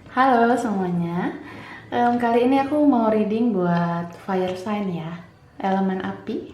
Halo semuanya. Kali ini aku mau reading buat fire sign ya, elemen api,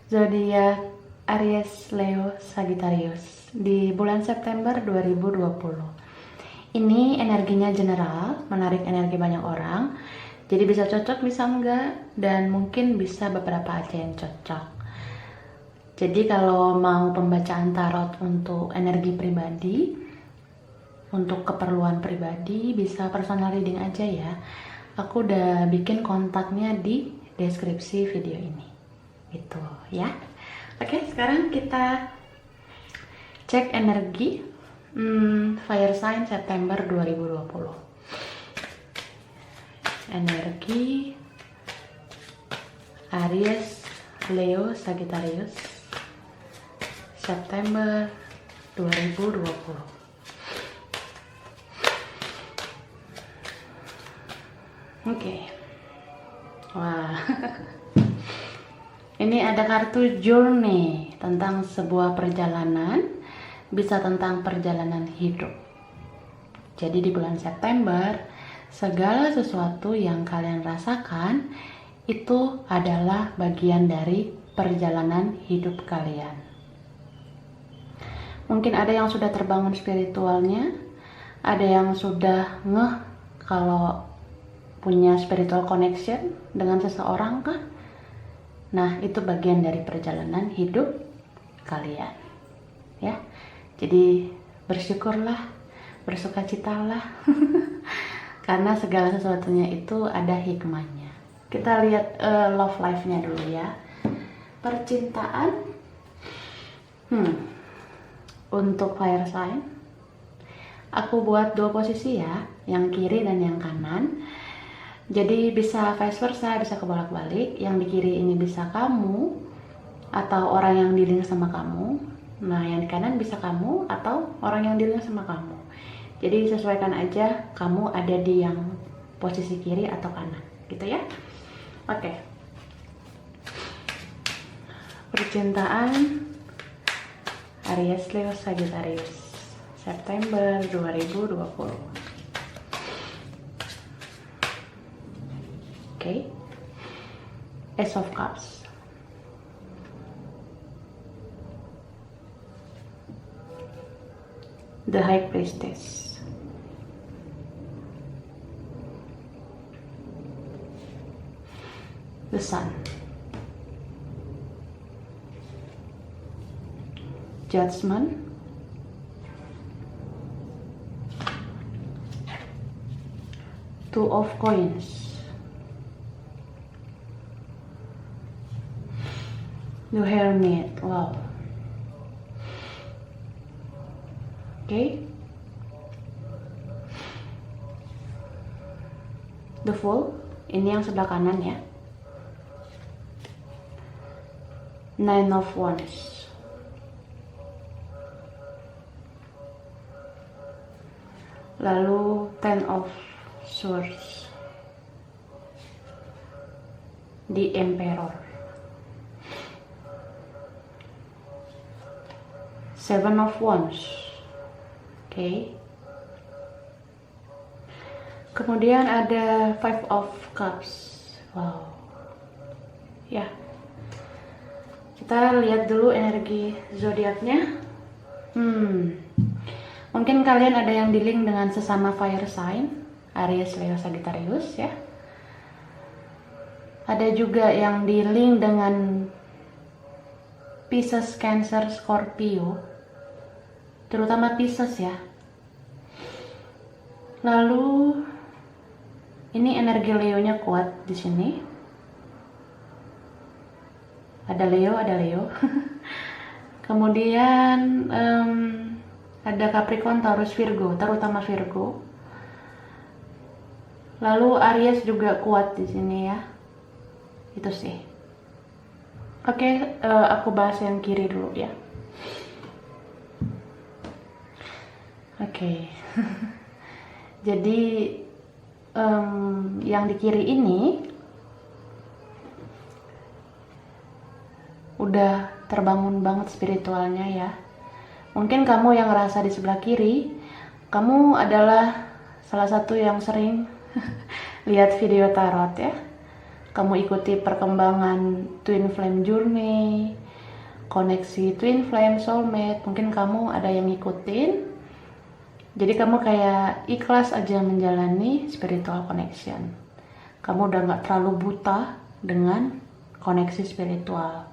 zodiak Aries, Leo, Sagittarius di bulan September 2020. Ini energinya general, menarik energi banyak orang. Jadi bisa cocok, bisa enggak, dan mungkin bisa beberapa aja yang cocok. Jadi kalau mau pembacaan tarot untuk energi pribadi, untuk keperluan pribadi, bisa personal reading aja ya. Aku udah bikin kontaknya di deskripsi video ini. Gitu ya. Oke, sekarang kita cek energi fire sign September 2020. Energi Aries, Leo, Sagittarius September 2020. Oke. Wah. Ini ada kartu journey tentang sebuah perjalanan, bisa tentang perjalanan hidup. Jadi di bulan September, segala sesuatu yang kalian rasakan itu adalah bagian dari perjalanan hidup kalian. Mungkin ada yang sudah terbangun spiritualnya, ada yang sudah ngeh kalau punya spiritual connection dengan seseorang kah? Nah, itu bagian dari perjalanan hidup kalian. Ya. Jadi bersyukurlah, bersukacitalah. Karena segala sesuatunya itu ada hikmahnya. Kita lihat love life-nya dulu ya. Percintaan. Untuk fire sign, aku buat dua posisi ya, yang kiri dan yang kanan. Jadi bisa vice versa, bisa kebolak-balik. Yang di kiri ini bisa kamu atau orang yang dealing sama kamu. Nah, yang di kanan bisa kamu atau orang yang dealing sama kamu. Jadi sesuaikan aja kamu ada di yang posisi kiri atau kanan, gitu ya. Oke. Percintaan Aries, Leo, Sagittarius September 2020. Okay. Ace of Cups. The High Priestess. The Sun. Judgment. Two of Coins. The Hermit. Wow. Okay. The Fool. Ini yang sebelah kanan ya. Nine of Wands. Lalu Ten of Swords. The Emperor. Seven of Wands. Okay. Kemudian ada Five of Cups. Wow. Ya. Kita lihat dulu energi zodiaknya. Mungkin kalian ada yang dealing dengan sesama fire sign, Aries, Leo, Sagittarius ya. Ada juga yang dealing dengan Pisces, Cancer, Scorpio. Terutama Pisces ya. Lalu ini energi Leo-nya kuat di sini. Ada Leo, ada Leo. Kemudian ada Capricorn, Taurus, Virgo, terutama Virgo. Lalu Aries juga kuat di sini ya. Itu sih. Oke, aku bahas yang kiri dulu ya. Oke. Jadi yang di kiri ini udah terbangun banget spiritualnya ya. Mungkin kamu yang ngerasa di sebelah kiri, kamu adalah salah satu yang sering lihat video tarot ya. Kamu ikuti perkembangan twin flame journey, koneksi twin flame, soulmate, mungkin kamu ada yang ngikutin. Jadi kamu kayak ikhlas aja menjalani spiritual connection. Kamu udah gak terlalu buta dengan koneksi spiritual.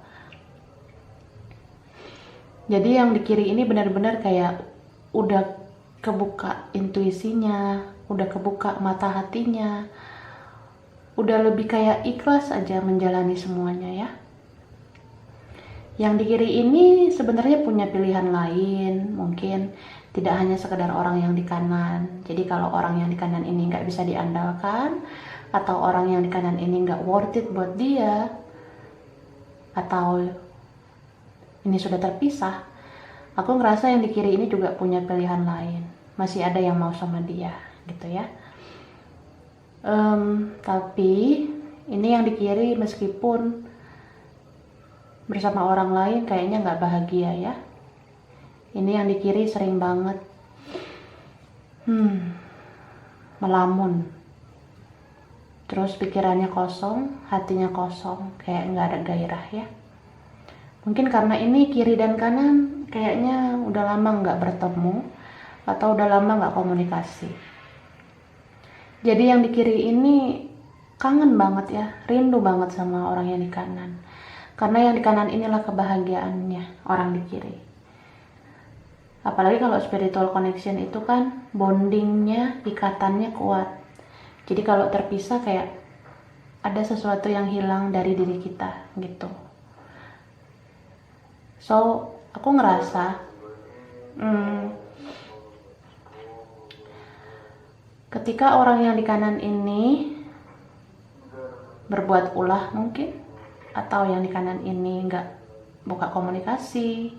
Jadi yang di kiri ini benar-benar kayak udah kebuka intuisinya, udah kebuka mata hatinya, udah lebih kayak ikhlas aja menjalani semuanya ya. Yang di kiri ini sebenarnya punya pilihan lain, mungkin tidak hanya sekedar orang yang di kanan. Jadi kalau orang yang di kanan ini nggak bisa diandalkan, atau orang yang di kanan ini nggak worth it buat dia, atau ini sudah terpisah, aku ngerasa yang di kiri ini juga punya pilihan lain, masih ada yang mau sama dia gitu ya. Tapi ini yang di kiri meskipun bersama orang lain kayaknya nggak bahagia ya. Ini yang di kiri sering banget melamun, terus pikirannya kosong, hatinya kosong, kayak nggak ada gairah ya. Mungkin karena ini kiri dan kanan kayaknya udah lama nggak bertemu atau udah lama nggak komunikasi. Jadi yang di kiri ini kangen banget ya, rindu banget sama orang yang di kanan. Karena yang di kanan inilah kebahagiaannya orang di kiri. Apalagi kalau spiritual connection itu kan bondingnya, ikatannya kuat. Jadi kalau terpisah kayak ada sesuatu yang hilang dari diri kita gitu. So, aku ngerasa ketika orang yang di kanan ini berbuat ulah mungkin, atau yang di kanan ini nggak buka komunikasi,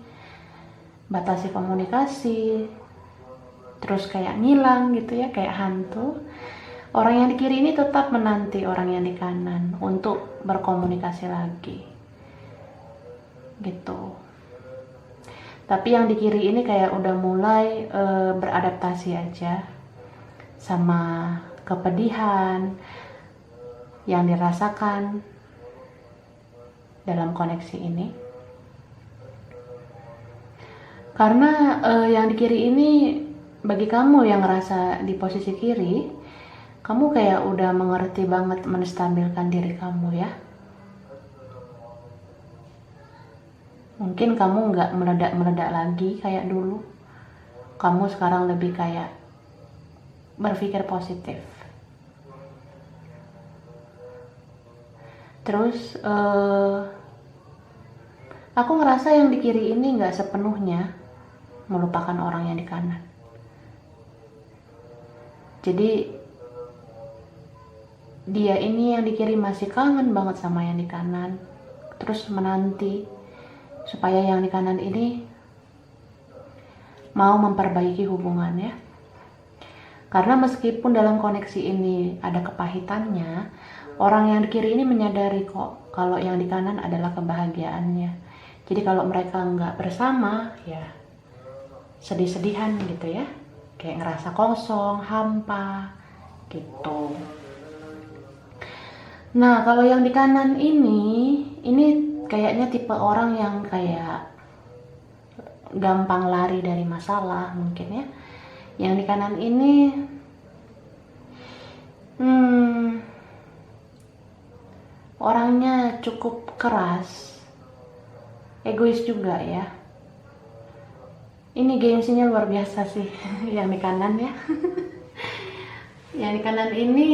batasi komunikasi, terus kayak ngilang gitu ya, kayak hantu, orang yang di kiri ini tetap menanti orang yang di kanan untuk berkomunikasi lagi gitu. Tapi yang di kiri ini kayak udah mulai beradaptasi aja sama kepedihan yang dirasakan dalam koneksi ini. Karena yang di kiri ini, bagi kamu yang ngerasa di posisi kiri, kamu kayak udah mengerti banget menstabilkan diri kamu ya. Mungkin kamu nggak meledak-meledak lagi kayak dulu. Kamu sekarang lebih kayak berpikir positif. Terus aku ngerasa yang di kiri ini nggak sepenuhnya melupakan orang yang di kanan. Jadi dia ini yang di kiri masih kangen banget sama yang di kanan, terus menanti supaya yang di kanan ini mau memperbaiki hubungannya. Karena meskipun dalam koneksi ini ada kepahitannya, orang yang di kiri ini menyadari kok kalau yang di kanan adalah kebahagiaannya. Jadi kalau mereka nggak bersama, ya sedih-sedihan gitu ya, kayak ngerasa kosong, hampa gitu. Nah kalau yang di kanan ini kayaknya tipe orang yang kayak gampang lari dari masalah mungkin ya. Yang di kanan ini orangnya cukup keras, egois juga ya. Ini gengsinya luar biasa sih yang di kanan ya. Yang di kanan ini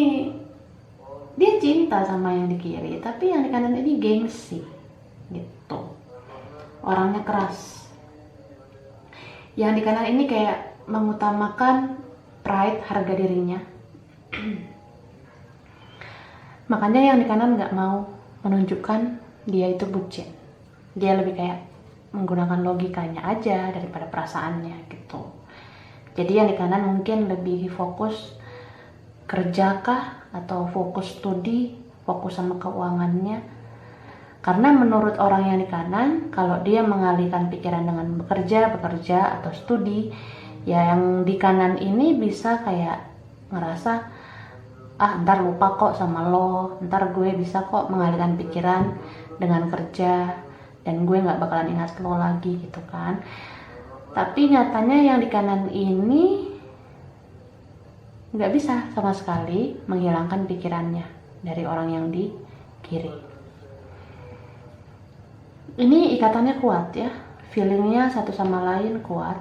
dia cinta sama yang di kiri, tapi yang di kanan ini gengsi gitu. Orangnya keras. Yang di kanan ini kayak mengutamakan pride, harga dirinya. Makanya yang di kanan nggak mau menunjukkan dia itu bucin. Dia lebih kayak menggunakan logikanya aja daripada perasaannya gitu. Jadi yang di kanan mungkin lebih fokus kerja kah, atau fokus studi, fokus sama keuangannya. Karena menurut orang yang di kanan, kalau dia mengalihkan pikiran dengan bekerja atau studi, ya yang di kanan ini bisa kayak ngerasa ntar lupa kok sama lo, ntar gue bisa kok mengalihkan pikiran dengan kerja dan gue nggak bakalan ingat lo lagi gitu kan. Tapi nyatanya yang di kanan ini nggak bisa sama sekali menghilangkan pikirannya dari orang yang di kiri. Ini ikatannya kuat ya, feelingnya satu sama lain kuat.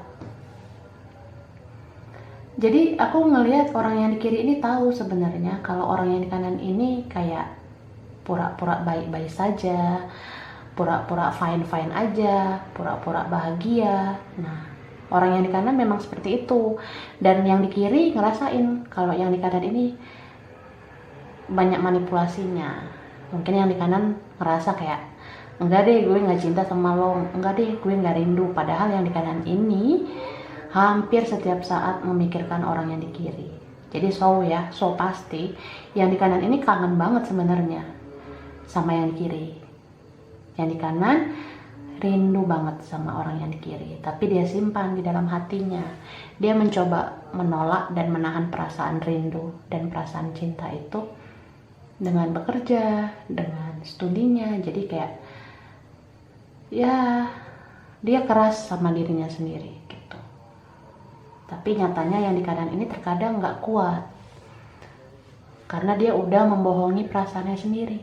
Jadi aku ngelihat orang yang di kiri ini tahu sebenarnya kalau orang yang di kanan ini kayak pura-pura baik-baik saja, pura-pura fine-fine aja, pura-pura bahagia. Nah, orang yang di kanan memang seperti itu. Dan yang di kiri ngerasain kalau yang di kanan ini banyak manipulasinya. Mungkin yang di kanan ngerasa kayak, enggak deh gue gak cinta sama lo, enggak deh gue gak rindu. Padahal yang di kanan ini hampir setiap saat memikirkan orang yang di kiri. Jadi so pasti yang di kanan ini kangen banget sebenarnya sama yang di kiri. Yang di kanan rindu banget sama orang yang di kiri, tapi dia simpan di dalam hatinya. Dia mencoba menolak dan menahan perasaan rindu dan perasaan cinta itu dengan bekerja, dengan studinya. Jadi kayak ya dia keras sama dirinya sendiri gitu. Tapi nyatanya yang di kanan ini terkadang nggak kuat karena dia udah membohongi perasaannya sendiri.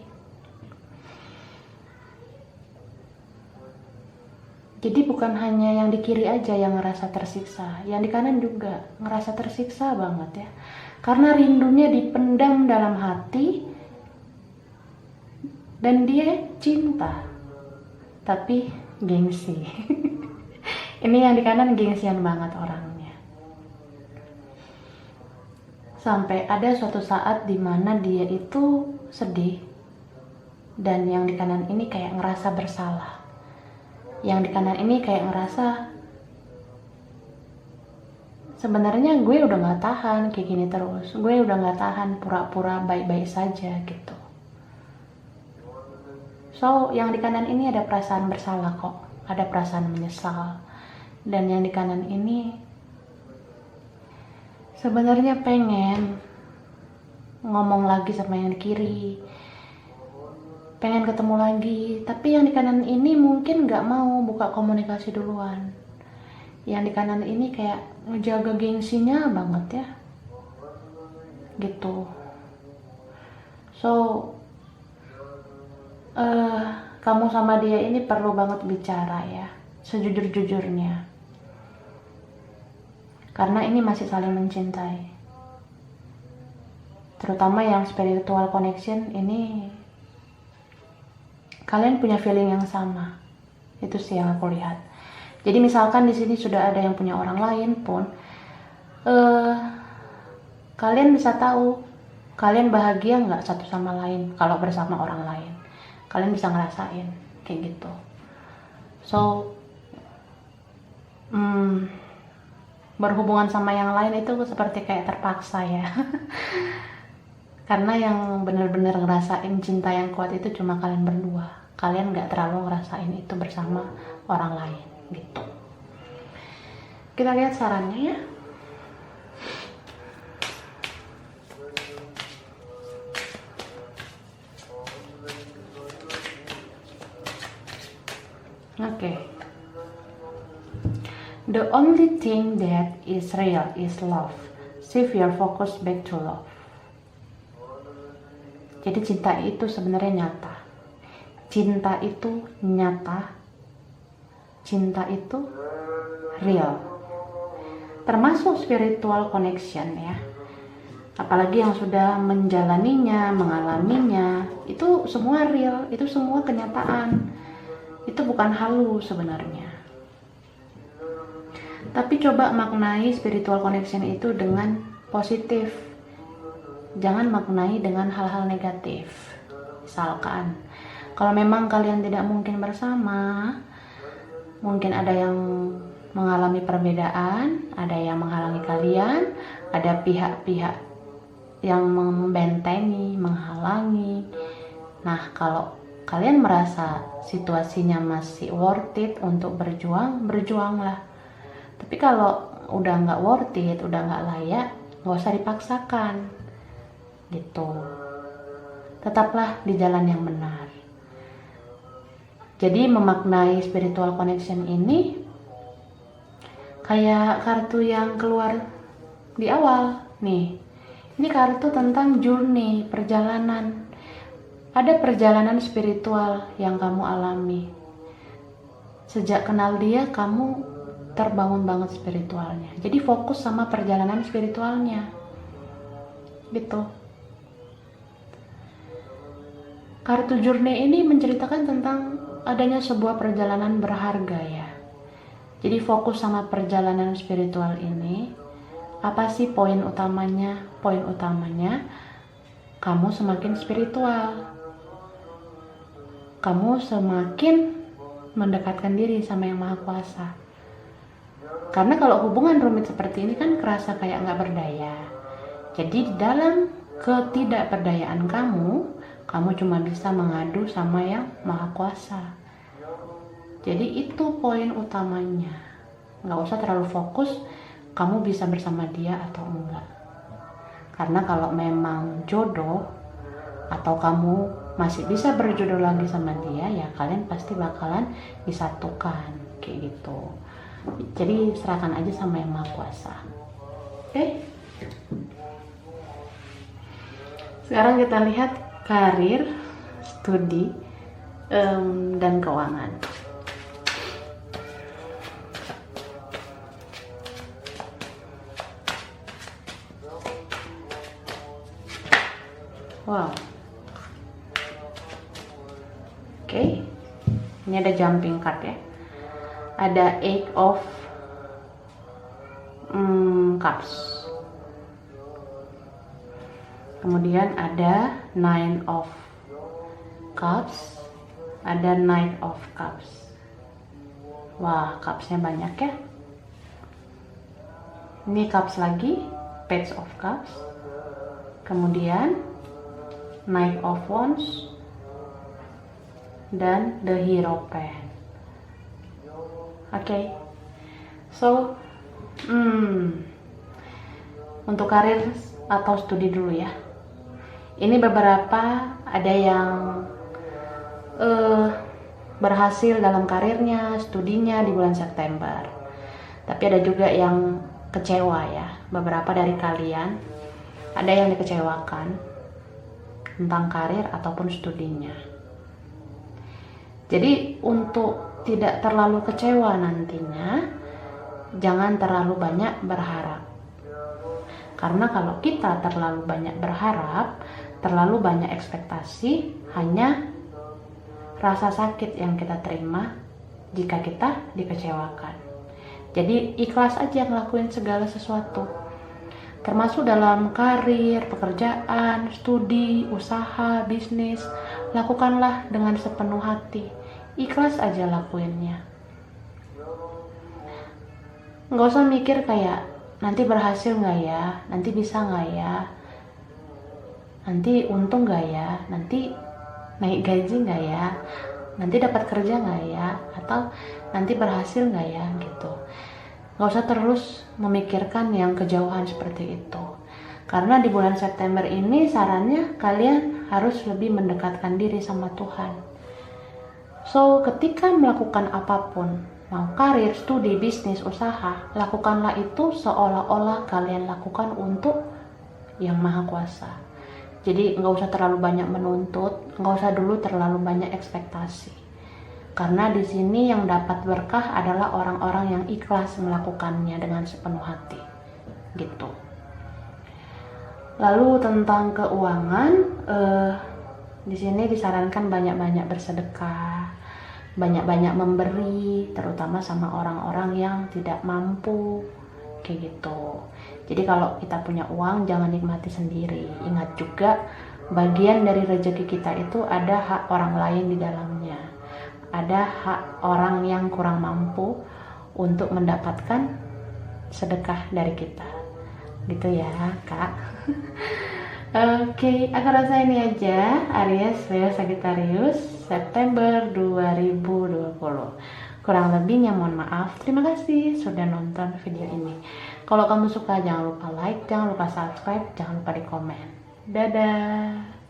Jadi bukan hanya yang di kiri aja yang ngerasa tersiksa, yang di kanan juga ngerasa tersiksa banget ya. Karena rindunya dipendam dalam hati dan dia cinta, tapi gengsi. Ini yang di kanan gengsian banget orangnya. Sampai ada suatu saat dimana dia itu sedih dan yang di kanan ini kayak ngerasa bersalah. Yang di kanan ini kayak ngerasa sebenarnya gue udah gak tahan kayak gini terus, gue udah gak tahan pura-pura baik-baik saja gitu. So yang di kanan ini ada perasaan bersalah kok, ada perasaan menyesal. Dan yang di kanan ini sebenarnya pengen ngomong lagi sama yang di kiri, pengen ketemu lagi, tapi yang di kanan ini mungkin gak mau buka komunikasi duluan. Yang di kanan ini kayak ngejaga gengsinya banget ya gitu. So kamu sama dia ini perlu banget bicara ya, sejujur-jujurnya, karena ini masih saling mencintai. Terutama yang spiritual connection ini, kalian punya feeling yang sama. Itu sih yang aku lihat. Jadi misalkan di sini sudah ada yang punya orang lain pun, kalian bisa tahu kalian bahagia nggak satu sama lain kalau bersama orang lain. Kalian bisa ngerasain kayak gitu. So berhubungan sama yang lain itu seperti kayak terpaksa ya. Karena yang benar-benar ngerasain cinta yang kuat itu cuma kalian berdua. Kalian nggak terlalu ngerasain itu bersama orang lain gitu. Kita lihat sarannya ya. Oke. The only thing that is real is love. Shift your focus back to love. Jadi cinta itu sebenarnya nyata. Cinta itu nyata. Cinta itu real. Termasuk spiritual connection ya. Apalagi yang sudah menjalaninya, mengalaminya, itu semua real, itu semua kenyataan. Itu bukan halu sebenarnya. Tapi coba maknai spiritual connection itu dengan positif. Jangan maknai dengan hal-hal negatif. Misalkan, kalau memang kalian tidak mungkin bersama, mungkin ada yang mengalami perbedaan, ada yang menghalangi kalian, ada pihak-pihak yang membentengi, menghalangi. Nah, kalau kalian merasa situasinya masih worth it untuk berjuang, berjuanglah. Tapi kalau udah nggak worth it, udah nggak layak, nggak usah dipaksakan gitu. Tetaplah di jalan yang benar. Jadi memaknai spiritual connection ini kayak kartu yang keluar di awal nih. Ini kartu tentang journey, perjalanan. Ada perjalanan spiritual yang kamu alami. Sejak kenal dia, kamu terbangun banget spiritualnya. Jadi fokus sama perjalanan spiritualnya. Gitu. Kartu journey ini menceritakan tentang adanya sebuah perjalanan berharga ya. Jadi fokus sama perjalanan spiritual ini. Apa sih poin utamanya? Poin utamanya kamu semakin spiritual. Kamu semakin mendekatkan diri sama Yang Maha Kuasa. Karena kalau hubungan rumit seperti ini kan kerasa kayak nggak berdaya. Jadi di dalam ketidakberdayaan kamu cuma bisa mengadu sama Yang Maha Kuasa. Jadi itu poin utamanya. Nggak usah terlalu fokus kamu bisa bersama dia atau enggak. Karena kalau memang jodoh atau kamu masih bisa berjodoh lagi sama dia, ya kalian pasti bakalan disatukan kayak gitu. Jadi serahkan aja sama Yang Maha Kuasa. Oke? Sekarang kita lihat karir, studi, dan keuangan. Wow. Oke. Ini ada jumping card ya. Ada 8 of cups. Kemudian ada 9 of cups. Ada Knight of cups. Wah, cupsnya banyak ya. Ini cups lagi, Page of cups. Kemudian Knight of wands dan the Hierophant. Oke. So untuk karir atau studi dulu ya. Ini beberapa ada yang berhasil dalam karirnya, studinya di bulan September. Tapi ada juga yang kecewa ya. Beberapa dari kalian ada yang dikecewakan tentang karir ataupun studinya. Jadi untuk tidak terlalu kecewa nantinya, jangan terlalu banyak berharap. Karena kalau kita terlalu banyak berharap, terlalu banyak ekspektasi, hanya rasa sakit yang kita terima jika kita dikecewakan. Jadi ikhlas aja ngelakuin segala sesuatu. Termasuk dalam karir, pekerjaan, studi, usaha, bisnis, lakukanlah dengan sepenuh hati. Ikhlas aja lakuinnya. Nggak usah mikir kayak, nanti berhasil nggak ya, nanti bisa nggak ya, nanti untung nggak ya, nanti naik gaji nggak ya, nanti dapat kerja nggak ya, atau nanti berhasil nggak ya, gitu. Gak usah terus memikirkan yang kejauhan seperti itu. Karena di bulan September ini sarannya kalian harus lebih mendekatkan diri sama Tuhan. So, ketika melakukan apapun, mau karir, studi, bisnis, usaha, lakukanlah itu seolah-olah kalian lakukan untuk Yang Maha Kuasa. Jadi gak usah terlalu banyak menuntut, gak usah dulu terlalu banyak ekspektasi. Karena di sini yang dapat berkah adalah orang-orang yang ikhlas melakukannya dengan sepenuh hati, gitu. Lalu tentang keuangan, di sini disarankan banyak-banyak bersedekah, banyak-banyak memberi, terutama sama orang-orang yang tidak mampu, kayak gitu. Jadi kalau kita punya uang, jangan nikmati sendiri. Ingat juga, bagian dari rezeki kita itu ada hak orang lain di dalamnya. Ada hak orang yang kurang mampu untuk mendapatkan sedekah dari kita. Gitu ya, Kak. Oke, aku rasa ini aja Aries, Leo, Sagittarius September 2020. Kurang lebihnya mohon maaf. Terima kasih sudah nonton video ini. Kalau kamu suka jangan lupa like, jangan lupa subscribe, jangan lupa di komen. Dadah.